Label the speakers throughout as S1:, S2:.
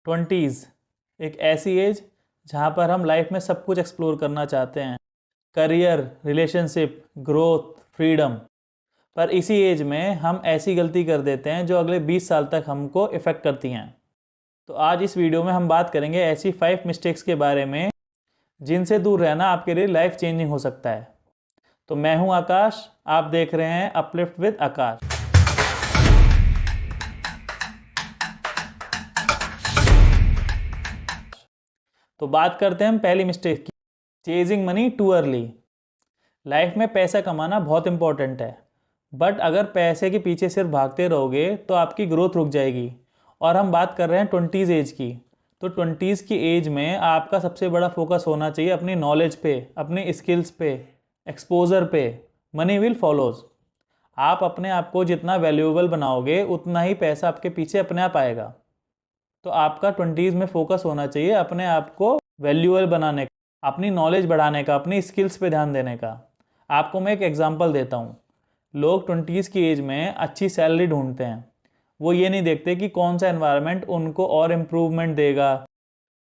S1: 20s एक ऐसी as जहाँ पर हम लाइफ में सब कुछ एक्सप्लोर करना चाहते हैं, करियर, रिलेशनशिप, ग्रोथ, फ्रीडम। पर इसी एज में हम ऐसी गलती कर देते हैं जो अगले 20 साल तक हमको इफ़ेक्ट करती हैं। तो आज इस वीडियो में हम बात करेंगे ऐसी 5 मिस्टेक्स के बारे में जिनसे दूर रहना आपके लिए लाइफ चेंजिंग हो सकता है। तो मैं हूं आकाश, आप देख रहे हैं अपलिफ्ट विद आकाश। तो बात करते हैं हम पहली मिस्टेक की, chasing money too early. Life में पैसा कमाना बहुत इंपॉर्टेंट है, बट अगर पैसे के पीछे सिर्फ भागते रहोगे तो आपकी ग्रोथ रुक जाएगी। और हम बात कर रहे हैं 20s एज की। तो 20s की एज में आपका सबसे बड़ा फोकस होना चाहिए अपनी नॉलेज पे, अपनी स्किल्स पे, एक्सपोजर पे। Money will follows. आप अपने आप को जितना वैल्यूएबल बनाओगे उतना ही पैसा आपके पीछे अपने आप आएगा। तो आपका 20s में फोकस होना चाहिए अपने आप को वैल्यूएबल बनाने का, अपनी नॉलेज बढ़ाने का, अपनी स्किल्स पे ध्यान देने का। आपको मैं एक एग्जांपल देता हूँ। लोग 20s की एज में अच्छी सैलरी ढूंढते हैं। वो ये नहीं देखते कि कौन सा एनवायरनमेंट उनको और इम्प्रूवमेंट देगा,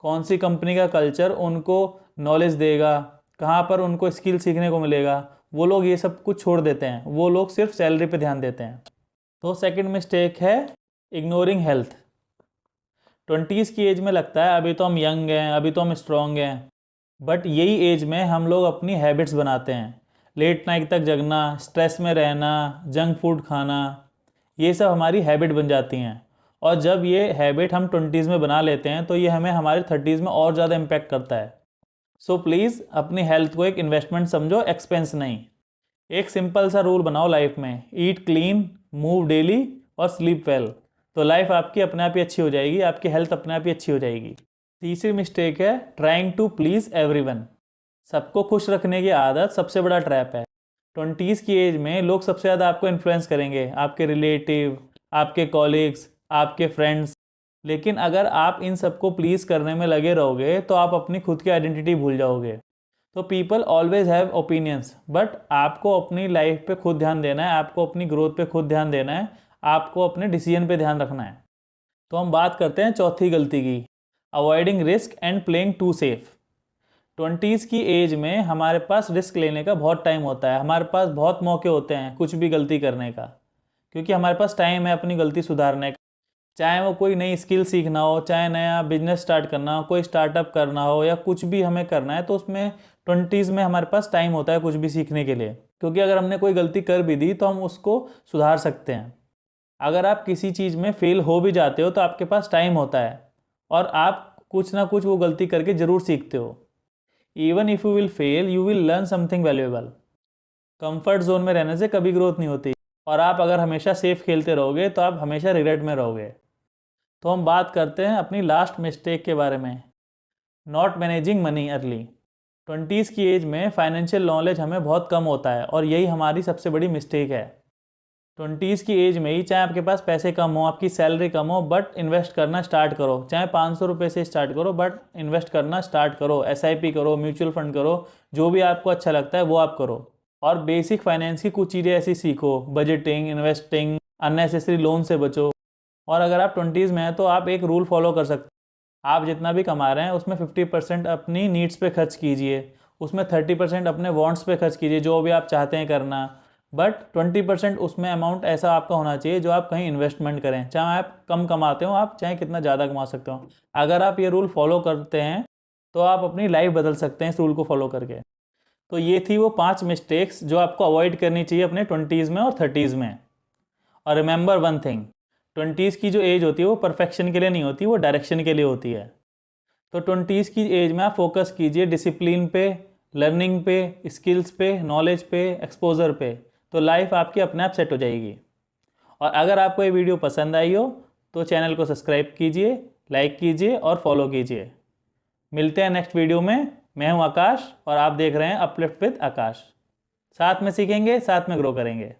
S1: कौन सी कंपनी का कल्चर उनको नॉलेज देगा, कहाँ पर उनको स्किल सीखने को मिलेगा। वो लोग ये सब कुछ छोड़ देते हैं, वो लोग सिर्फ सैलरी पे ध्यान देते हैं। तो सेकंड मिस्टेक है इग्नोरिंग हेल्थ। 20s की एज में लगता है अभी तो हम यंग हैं, अभी तो हम स्ट्रॉन्ग हैं, बट यही एज में हम लोग अपनी हैबिट्स बनाते हैं। लेट नाइट तक जगना, स्ट्रेस में रहना, जंक फूड खाना, ये सब हमारी हैबिट बन जाती हैं। और जब ये हैबिट हम 20s में बना लेते हैं तो ये हमें हमारे 30s में और ज़्यादा इम्पैक्ट करता है। सो प्लीज़ अपनी हेल्थ को एक इन्वेस्टमेंट समझो, एक्सपेंस नहीं। एक सिंपल सा रूल बनाओ लाइफ में, ईट क्लीन, मूव डेली और स्लीप वेल। तो लाइफ आपकी अपने आप ही अच्छी हो जाएगी, आपकी हेल्थ अपने आप ही अच्छी हो जाएगी। तीसरी मिस्टेक है ट्राइंग टू प्लीज़ एवरीवन। सबको खुश रखने की आदत सबसे बड़ा ट्रैप है। 20s की एज में लोग सबसे ज़्यादा आपको इन्फ्लुएंस करेंगे, आपके रिलेटिव, आपके कॉलीग्स, आपके फ्रेंड्स। लेकिन अगर आप इन सबको प्लीज़ करने में लगे रहोगे तो आप अपनी खुद की आइडेंटिटी भूल जाओगे। तो people always have opinions, but आपको अपनी लाइफ पे खुद ध्यान देना है, आपको अपनी ग्रोथ पे खुद ध्यान देना है, आपको अपने डिसीजन पे ध्यान रखना है। तो हम बात करते हैं चौथी गलती की, avoiding risk and playing too safe. 20s की एज में हमारे पास रिस्क लेने का बहुत टाइम होता है, हमारे पास बहुत मौके होते हैं कुछ भी गलती करने का, क्योंकि हमारे पास टाइम है अपनी गलती सुधारने का। चाहे वो कोई नई स्किल सीखना हो, चाहे नया बिजनेस स्टार्ट करना हो, कोई स्टार्टअप करना हो, या कुछ भी हमें करना है, तो उसमें 20s में हमारे पास टाइम होता है कुछ भी सीखने के लिए। क्योंकि अगर हमने कोई गलती कर भी दी तो हम उसको सुधार सकते हैं। अगर आप किसी चीज़ में फेल हो भी जाते हो तो आपके पास टाइम होता है और आप कुछ ना कुछ वो गलती करके ज़रूर सीखते हो। Even if you will fail, you will learn something valuable. Comfort zone में रहने से कभी ग्रोथ नहीं होती, और आप अगर हमेशा सेफ खेलते रहोगे तो आप हमेशा रिग्रेट में रहोगे। तो हम बात करते हैं अपनी लास्ट मिस्टेक के बारे में, not managing money early. 20s की एज में फाइनेंशियल नॉलेज हमें बहुत कम होता है और यही हमारी सबसे बड़ी मिस्टेक है। 20s की एज में ही चाहे आपके पास पैसे कम हो, आपकी सैलरी कम हो, बट इन्वेस्ट करना स्टार्ट करो। चाहे 500 रुपये से स्टार्ट करो, बट इन्वेस्ट करना स्टार्ट करो। SIP करो, म्यूचुअल फंड करो, जो भी आपको अच्छा लगता है वो आप करो। और बेसिक फाइनेंस की कुछ चीज़ें ऐसी सीखो, बजटिंग, इन्वेस्टिंग, अननेसेसरी लोन से बचो। और अगर आप 20s में हैं तो आप एक रूल फॉलो कर सकते हैं। आप जितना भी कमा रहे हैं उसमें 50% अपनी नीड्स पे खर्च कीजिए, उसमें 30% अपने वांट्स पे खर्च कीजिए, जो भी आप चाहते हैं करना। बट 20% उसमें अमाउंट ऐसा आपका होना चाहिए जो आप कहीं इन्वेस्टमेंट करें। चाहे आप कम कमाते हो, आप चाहे कितना ज़्यादा कमा सकते हो। अगर आप ये रूल फॉलो करते हैं तो आप अपनी लाइफ बदल सकते हैं इस रूल को फॉलो करके। तो ये थी वो 5 मिस्टेक्स जो आपको अवॉइड करनी चाहिए अपने 20s में और 30s में। और रिमेंबर वन थिंग, 20s की जो एज होती है वो परफेक्शन के लिए नहीं होती, वो डायरेक्शन के लिए होती है। तो 20s की एज में आप फोकस कीजिए डिसिप्लिन पे, लर्निंग पे, स्किल्स पे, नॉलेज पे, एक्सपोजर पे। तो लाइफ आपकी अपने आप सेट हो जाएगी। और अगर आपको ये वीडियो पसंद आई हो तो चैनल को सब्सक्राइब कीजिए, लाइक कीजिए और फॉलो कीजिए। मिलते हैं नेक्स्ट वीडियो में। मैं हूं आकाश और आप देख रहे हैं अपलिफ्ट विद आकाश। साथ में सीखेंगे, साथ में ग्रो करेंगे।